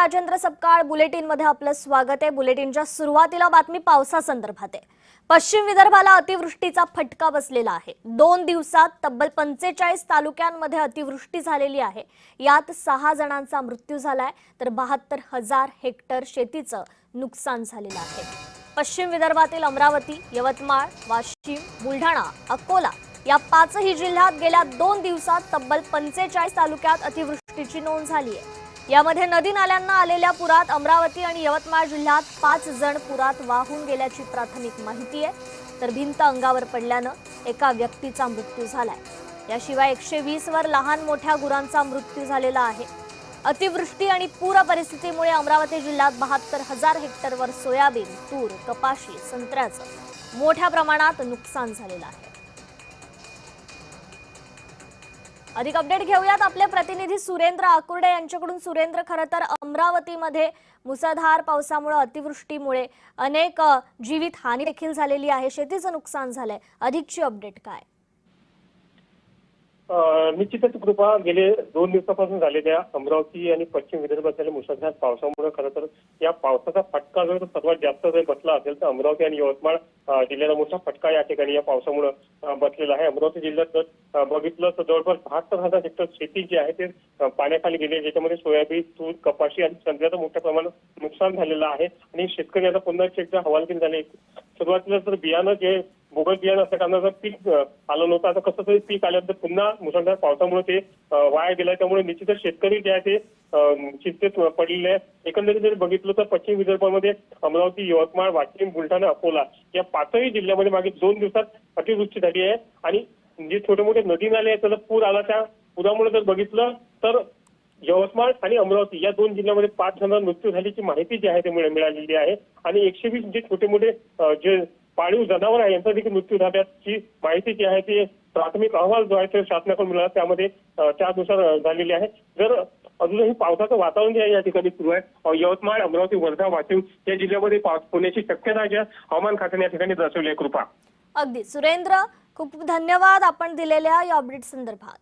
Rajendra Sapkal bulletin मध्ये आपलं स्वागत आहे। बुलेटिनच्या सुरुवातीला बातमी पावसासंदर्भात आहे। पश्चिम विदर्भाला अतिवृष्टीचा फटका बसलेला आहे। 2 दिवसात तब्बल 45 तालुक्यांमध्ये अतिवृष्टी झालेली आहे। यात 6 जणांचा मृत्यू झालाय तर 72,000 हेक्टर शेतीचं नुकसान झालेलं आहे। पश्चिम विदर्भातील अमरावती, यवतमाळ, वाशिम, बुलढाणा, अकोला या 5ही जिल्ह्यात गेल्या 2 दिवसात तब्बल 45 तालुक्यात अतिवृष्टीची नोंद झाली आहे। यामध्ये नदी नाल्यांना आलेल्या पुरात अमरावती आणि यवतमाळ जिल्ह्यात 5 जण पुरात वाहून गेल्याची प्राथमिक माहिती आहे तर भिंत अंगावर पडल्यानं एका व्यक्तीचा मृत्यू झालाय। याशिवाय 120 वर लहान मोठ्या गुरांचा मृत्यू झालेला आहे। अतिवृष्टी आणि पूर परिस्थितीमुळे अमरावती जिल्ह्यात 72,000 हेक्टरवर सोयाबीन, तूर, कपाशी, संत्र्याचं मोठ्या प्रमाणात नुकसान झालेलं आहे। अधिक अपडेट घेऊयात आपले प्रतिनिधी सुरेंद्र आकुर्डे यांच्याकडून। सुरेंद्र, खरं तर अमरावतीमध्ये मुसळधार पावसामुळे अतिवृष्टीमुळे अनेक जीवित हानी देखील झालेली आहे, शेतीचं नुकसान झालंय, अधिकची अपडेट काय? निश्चितच कृपा गेले 2 दिवसापासून झालेल्या अमरावती आणि पश्चिम विदर्भात झालेल्या मुसळधार पावसामुळे खरं तर या पावसाचा फटका जर सर्वात जास्त जर बसला असेल तर अमरावती आणि यवतमाळ जिल्ह्याला मोठा फटका या ठिकाणी या पावसामुळे बसलेला आहे। अमरावती जिल्ह्यात जर बघितलं तर जवळपास 72,000 हेक्टर शेती जी आहे ते पाण्याखाली गेली, ज्याच्यामध्ये सोयाबीन, तूर, कपाशी आणि संत्र्याचं मोठ्या प्रमाणात नुकसान झालेलं आहे आणि शेतकरी आता पुन्हा एकदा हवालदिल झाले। सुरुवातीला तर बियाणं जे बोगस बियाणं असल्या कारणाचं पीक आलं नव्हतं, आता कसं तरी पीक आल्यानंतर पुन्हा मुसळधार पावसामुळे ते वाया गेलं। त्यामुळे निश्चितच शेतकरी जे आहे ते चिंतेत पडलेले आहे। एकंदरीत जर बघितलं तर पश्चिम विदर्भामध्ये अमरावती, यवतमाळ, वाशिम, बुलढाणा, अकोला या 5ही जिल्ह्यामध्ये मागे 2 दिवसात अतिवृष्टी झाली आहे आणि जे छोटे मोठे नदी नाले आहेत त्याला पूर आला। त्या पुरामुळे जर बघितलं तर यवतमाळ आणि अमरावती या 2 जिल्ह्यामध्ये 5 जणांचा मृत्यू झाल्याची माहिती जी आहे ते मिळालेली आहे आणि 120 जे छोटे मोठे जे पाळीव जनावर आहे यांचा देखील मृत्यू झाल्याची माहिती जी आहे ती प्राथमिक अहवाल जो आहे ते शासनाकडून मिळाला, त्यामध्ये त्यानुसार झालेली आहे। जर अजूनही पावसाचं वातावरण जे आहे या ठिकाणी सुरू आहे, यवतमाळ, अमरावती, वर्धा, वाशिम या जिल्ह्यामध्ये पाऊस होण्याची शक्यता आहे हवामान खात्याने या ठिकाणी दर्शवली आहे। कृपा अगदी सुरेंद्र, खूप धन्यवाद आपण दिलेल्या या अपडेट संदर्भात।